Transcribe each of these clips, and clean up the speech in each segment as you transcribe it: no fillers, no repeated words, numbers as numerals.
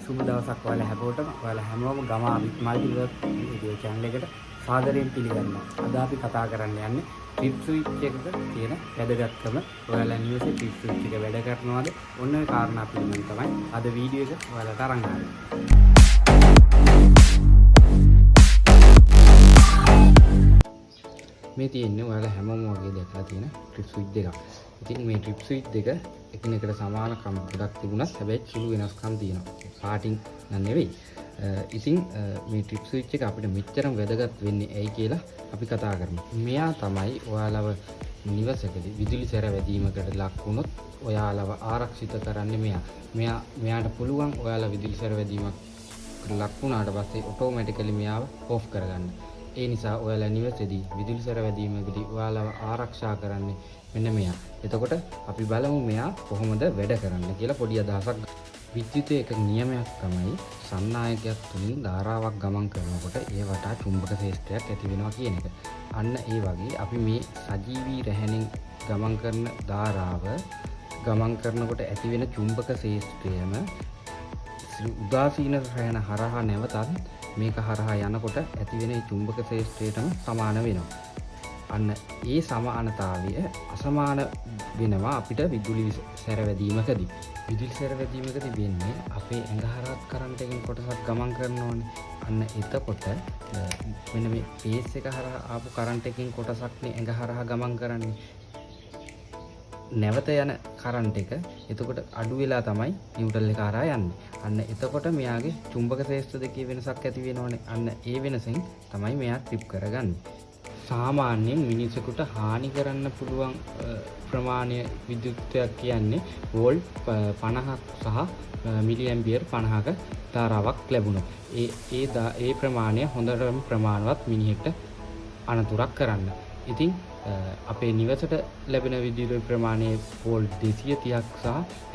සුබ දවසක් ඔයාලා හැමෝටම ඔයාලා හැමෝම ගම මල්ටිවර්ක් වීඩියෝ channel එකට සාදරයෙන් පිළිගන්නවා. අද අපි කතා කරන්න යන්නේ ට්‍රිප් ස්විච් එකක තියෙන වැදගත්කම. ඔයාලා නිවසේ ට්‍රිප් ස්විච් එක වැඩ කරනවද? ඔන්න ඔය කාරණා පිළිබඳව තමයි අද වීඩියෝ එක ඔයාලට අරන් ආවේ. මේ තියෙන්නේ ඔයාලා හැමෝම වගේ දැකලා තියෙන ට්‍රිප් ස්විච් දෙකක්. ඉතින් මේ ට්‍රිප් ස්විච් දෙක එකිනෙකට සමානකම් ගොඩක් තිබුණත් හැබැයි සුළු වෙනස්කම් තියෙනවා. පාටින් නන් නෙවෙයි. ඉතින් මේ ට්‍රිප් ස්විච් එක අපිට මෙච්චරම වැදගත් වෙන්නේ ඇයි කියලා අපි කතා කරමු. මෙයා තමයි ඔයාලව නිවසකදී විදුලි සැර වැදීමකට ලක් වුණොත් ඔයාලව ආරක්ෂිත කරන්නේ මෙයා. මෙයාට පුළුවන් ඔයාලා විදුලි සැර වැදීමක් ලක් වුණාට පස්සේ ඔටෝමැටිකලි මෙයාව ඕෆ් කරගන්න. ඒ නිසා ඔයාලා නිවසේදී විදුලි සැර වැදීමකදී ඔයාලව ආරක්ෂා කරන්නේ මෙන්න මෙයා. එතකොට අපි බලමු මෙයා කොහොමද වැඩ කරන්නේ කියලා පොඩි අදහසක්. විද්‍යුතයේ එක නියමයක් තමයි සන්නායකයක් තුලින් ධාරාවක් ගමන් කරනකොට ඒ වටා චුම්බක ක්ෂේත්‍රයක් ඇති වෙනවා කියන එක. අන්න ඒ වගේ අපි මේ සජීවී රැහැණෙන් ගමන් කරන ධාරාව ගමන් කරනකොට ඇති වෙන චුම්බක ක්ෂේත්‍රයම උදාසීන රැහැණ හරහා නැවතත් මේක හරහා යනකොට ඇති වෙන චුම්බක ක්ෂේත්‍රයටම සමාන වෙනවා. අන්න ඒ සමානතාවය අසමාන වෙනවා අපිට විදුලි සැරවැදීමකදී. විදුලි සැරවැදීමකදී වෙන්නේ අපේ ඇඟ හරහා කරන්ට් එකකින් කොටසක් ගමන් කරනවානේ. අන්න එතකොට මෙන්න මේ පේස් එක හරහා ආපු කරන්ට් එකකින් කොටසක්නේ ඇඟ හරහා ගමන් කරන්නේ. නැවත යන කරන්ට් එක එතකොට අඩු වෙලා තමයි නිව්ට්‍රල් එක හරහා යන්නේ. අන්න එතකොට මෙයාගේ චුම්බක ක්ෂේත්‍ර දෙකේ වෙනසක් ඇති වෙනවනේ. අන්න ඒ වෙනසෙන් තමයි මෙයා ට්‍රිප් කරගන්නේ. සාමාන්‍යයෙන් මිනිසෙකුට හානි කරන්න පුළුවන් ප්‍රමාණය විද්‍යුත්යක් කියන්නේ වෝල්ට් 50ක් සහ මිලි ඇම්පියර් 50ක ධාරාවක් ලැබුණොත් ඒ ප්‍රමාණය හොඳටම ප්‍රමාණවත් මිනිහෙක්ට අනතුරක් කරන්න. ඉතින් අපේ නිවසට ලැබෙන විදුලි ප්‍රමාණය වෝල්ට් 230ක් සහ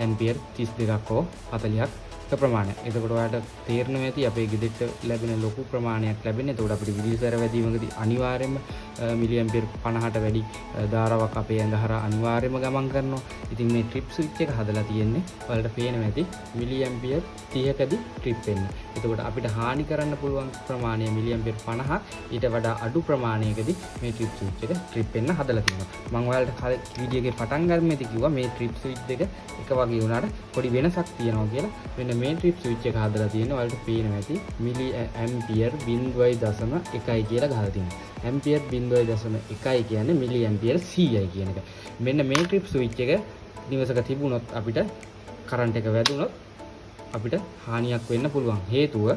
ඇම්පියර් 32ක් හෝ 40ක් ප්‍රමාණය. එතකොට ඔයාලට තේරෙනවා ඇති අපේ ගෙදරට ලැබෙන ලොකු ප්‍රමාණයක් ලැබෙන්නේ. එතකොට අපිට විදුලි සැර වැදීමකදී අනිවාර්යයෙන්ම මිලි ඇම්පියර් 50ට වැඩි ධාරාවක් අපේ ඇඟ හරහා අනිවාර්යයෙන්ම ගමන් කරනවා. ඉතින් මේ ට්‍රිප් ස්විච් එක හදලා තියෙන්නේ ඔයාලට පේනවා ඇති මිලි ඇම්පියර් 30කදී ට්‍රිප් වෙන්නේ. එතකොට අපිට හානි කරන්න පුළුවන් ප්‍රමාණය මිලි ඇම්පියර් 50ක් ඊට වඩා අඩු ප්‍රමාණයකදී මේ ට්‍රිප් ස්විච් එක ට්‍රිප් වෙන්න හදලා තියෙනවා. මම ඔයාලට වීඩියෝ එකේ පටන් ගන්නමේදී කිව්වා මේ ට්‍රිප් ස්විච් දෙක එක වගේ වුණාට පොඩි වෙනසක් තියෙනවා කියලා. මෙන්න මේ ට්‍රිප් ස්විච් එක හදලා තියෙන්නේ ඔයාලට පේනවා ඇති මිලි ඇම්පියර් 0.1 කියලා ගහලා තියෙනවා. ඇම්පියර් 0.1 කියන්නේ මිලි ඇම්පියර් 100යි කියන එක. මෙන්න මේ ට්‍රිප් ස්විච් එක නිවසක තිබුණොත් අපිට කරන්ට් එක වැදුනොත් අපිට හානියක් වෙන්න පුළුවන්. හේතුව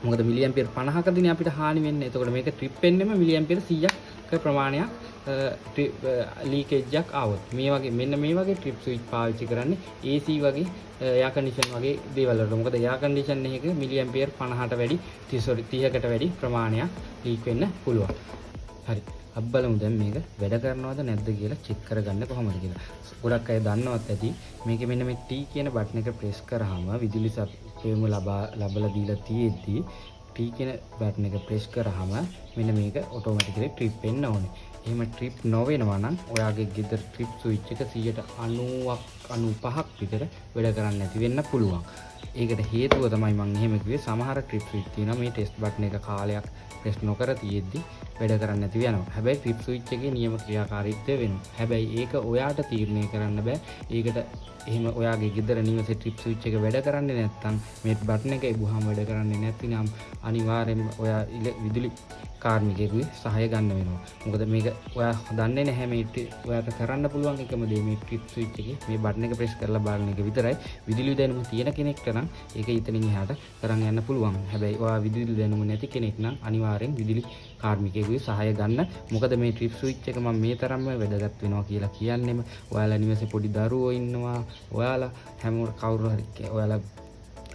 මොකද මිලි ඇම්පියර් 50කදීනේ අපිට හානි වෙන්නේ. එතකොට මේක ට්‍රිප් වෙන්නෙම මිලි ඇම්පියර් 100ක ප්‍රමාණයක් ලීකේජ් එකක් ආවොත් මෙන්න මේ වගේ ට්‍රිප් ස්විච් පාවිච්චි කරන්නේ AC වගේ එයා කන්ඩිෂන් වගේ දේවල් වලට. මොකද එයා කන්ඩිෂන් එකක මිලි ඇම්පියර් 50කට වැඩි 30කට වැඩි ප්‍රමාණයක් ලීක් වෙන්න පුළුවන්. හරි. අපි බලමු දැන් මේක වැඩ කරනවද නැද්ද කියලා චෙක් කරගන්න කොහොමද කියලා. ගොඩක් අය දන්නවත් ඇති මේකේ මෙන්න මේ T කියන බටන් එක ප්‍රෙස් කරාම විදුලි සපයුම ලබලා දීලා තියෙද්දි T කියන බටන් එක ප්‍රෙස් කරාම මෙන්න මේක ඔටෝමැටිකලි ට්‍රිප් වෙන්න ඕනේ. එහෙම ට්‍රිප් නොවෙනවා නම් ඔයාගේ ගෙදර ට්‍රිප් ස්විච් එක 90%ක් විතර වැඩ කරන්නේ නැති වෙන්න පුළුවන්. ඒකට හේතුව තමයි මම එහෙම කිව්වේ සමහර ට්‍රිප් ස්විච් තියෙනවා මේ ටෙස්ට් බටන් එක කාලයක් ප්‍රෙස් නොකර තියෙද්දි වැඩ කරන්නේ නැති වෙනවා. හැබැයි ට්‍රිප් ස්විච් එකේ නියම ක්‍රියාකාරීත්වය වෙනවා. හැබැයි ඒක ඔයාට තීරණය කරන්න බෑ. ඒකට එහෙම ඔයාගේ ගෙදර නිවසේ ට්‍රිප් ස්විච් එක වැඩ කරන්නේ නැත්නම් මේ බටන් එක එබුවාම වැඩ කරන්නේ නැතිනම් අනිවාර්යෙන්ම ඔයා විදුලි කාර්මිකයෙකුගේ සහාය ගන්න වෙනවා. මොකද මේක ඔයා දන්නේ නැහැ මේ ඔයාට කරන්න පුළුවන් එකම දේ මේ ට්‍රිප් ස්විච් එකේ මේ බටන් එක ප්‍රෙස් කරලා බලන එක විතරයි. විදුලි දැනුම තියෙන කෙනෙක්ට නම් ඒක ඊතනින් එහාට කරන් යන්න පුළුවන්. හැබැයි ඔයා විදුලි දැනුම නැති කෙනෙක් නම් අනිවාර්යෙන් විදුලි කාර්මිකයෙකුගේ සහාය ගන්න. මොකද මේ ට්‍රිප් ස්විච් එක මම මේ තරම්ම වැදගත් වෙනවා කියලා කියන්නෙම ඔයාලා නිවසේ පොඩි දරුවෝ ඉන්නවා. ඔයාලා හැමෝම කවුරු හරි ඔයාලා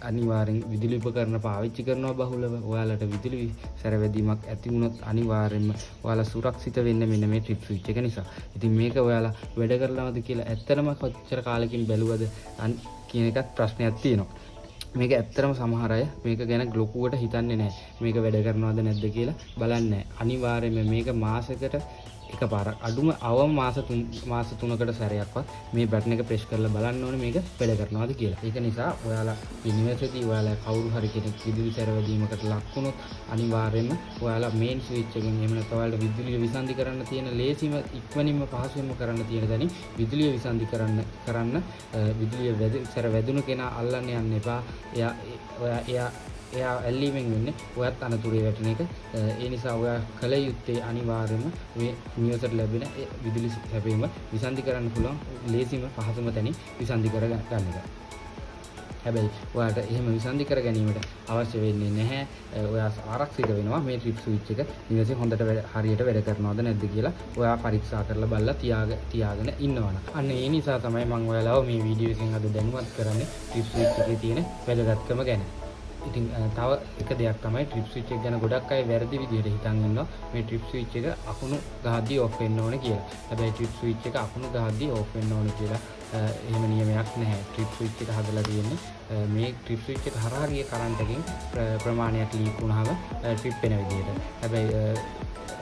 අනිවාර්යෙන් විදුලි උපකරණ පාවිච්චි කරනවා බහුලව. ඔයාලට විදුලි සැරවැදීමක් ඇති වුණොත් අනිවාර්යෙන්ම ඔයාලා සුරක්ෂිත වෙන්න මෙන්න මේ ට්‍රිප් ස්විච් එක නිසා. ඉතින් මේක ඔයාලා වැඩ කරනවද කියලා ඇත්තටම කොච්චර කාලෙකින් බැලුවද කියන එකත් ප්‍රශ්නයක් තියෙනවා. මේක ඇත්තටම සමහර අය මේක ගැන ලොකුවට හිතන්නේ නැහැ. මේක වැඩ කරනවද නැද්ද කියලා බලන්නේ නැහැ. අනිවාර්යයෙන්ම මේක මාසෙකට එකපාරක් අඩුම අවම මාස 3කට සැරයක්වත් මේ බටන් එක ප්‍රෙස් කරලා බලන්න ඕනේ මේක පෙළ කරනවාද කියලා. ඒක නිසා ඔයාලා යුනිවර්සිටි ඔයාලා කවුරු හරි කෙනෙක් විදුලි සැරවැදීමකට ලක් වුණොත් අනිවාර්යයෙන්ම ඔයාලා මේන් ස්විච් එකෙන් එහෙම නැත්නම් ඔයාලට විදුලිය විසන්ධි කරන්න තියෙන ලේසිම ඉක්මනින්ම පහසුවෙන්ම කරන්න තියෙන දැනින් විදුලිය විසන්ධි කරන්න විදුලිය සැර වැදුණු කෙනා අල්ලන්න යන්න එපා. එයා ඇල්ලීමෙන් වෙන්නේ ඔයත් අනතුරේ වැටෙන එක. ඒ නිසා ඔයා කල යුත්තේ අනිවාර්යයෙන්ම මේ නිවසට ලැබෙන විදුලි සැපීම විසන්ධි කරන්න පුළුවන් ලේසිම පහසුම තැනින් විසන්ධි කර ගන්න එක. හැබැයි ඔයාලට එහෙම විසන්ධි කර ගැනීමට අවශ්‍ය වෙන්නේ නැහැ. ඔයා ආරක්ෂිත වෙනවා මේ ට්‍රිප් ස්විච් එක නිවසේ හොඳට හරියට වැඩ කරනවද නැද්ද කියලා ඔයා පරීක්ෂා කරලා බලලා තියාගෙන ඉන්නවනම්. අන්න ඒ නිසා තමයි මම ඔයාලව මේ වීඩියෝ එකෙන් අද දැනුවත් කරන්නේ ට්‍රිප් ස්විච් එකේ තියෙන වැදගත්කම ගැන. ඉතින් තව එක දෙයක් තමයි ට්‍රිප් ස්විච් එක ගැන ගොඩක් අය වැරදි විදිහට හිතන් ඉන්නවා මේ ට්‍රිප් ස්විච් එක අකුණු ගහද්දී ඔෆ් වෙන්න ඕනේ කියලා. හැබැයි ට්‍රිප් ස්විච් එක අකුණු ගහද්දී ඔෆ් වෙන්න ඕනේ කියලා එහෙම නියමයක් නැහැ. ට්‍රිප් ස්විච් එක හදලා තියෙන්නේ මේ ට්‍රිප් ස්විච් එක හරහා ගිය කරන්ට් එකකින් ප්‍රමාණයක් ලීක් වුණාම ට්‍රිප් වෙන විදිහට. හැබැයි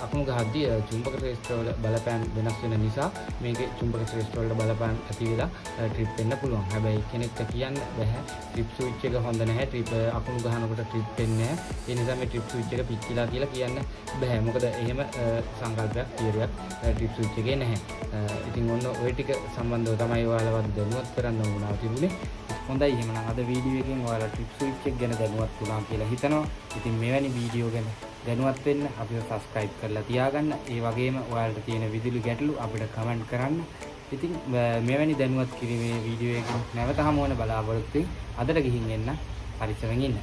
අකුණු ගහද්දී චුම්බක ශ්‍රේෂ්ඨ වල බලපෑම් වෙනස් වෙන නිසා මේකේ චුම්බක ශ්‍රේෂ්ඨ වලට බලපෑම් ඇති වෙලා ට්‍රිප් වෙන්න පුළුවන්. හැබැයි කෙනෙක්ට කියන්න බෑ ට්‍රිප් ස්විච් එක හොඳ නැහැ, ට්‍රිප් අකුණු ගහනකොට ට්‍රිප් වෙන්නේ නැහැ. ඒ නිසා මේ ට්‍රිප් ස්විච් එක පිච්චිලා කියලා කියන්න බෑ. මොකද එහෙම සංකල්පයක් තියරියක් ට්‍රිප් ස්විච් එකේ නැහැ. ඉතින් ඔන්න ওই ටික සම්බන්ධව තමයි ඔයාලවත් දැනුවත් කරන්න වුණා තිබුණේ. හොඳයි එහෙනම් අද වීඩියෝ එකෙන් ඔයාලා ට්‍රිප් ස්විච් එක ගැන දැනුවත් වුණා කියලා හිතනවා. ඉතින් මෙවැනි වීඩියෝ ගැන දැනුවත් වෙන්න අපිව සබ්ස්ක්‍රයිබ් කරලා තියාගන්න. ඒ වගේම ඔයාලට තියෙන විදුලි ගැටලු අපිට කමෙන්ට් කරන්න. ඉතින් මෙවැනි දැනුවත් කිරීමේ වීඩියෝ එකකින් නැවත හමු වෙන බලාපොරොත්තු වෙමින් අදට ගිහින් එන්න පරිස්සමෙන් ඉන්න.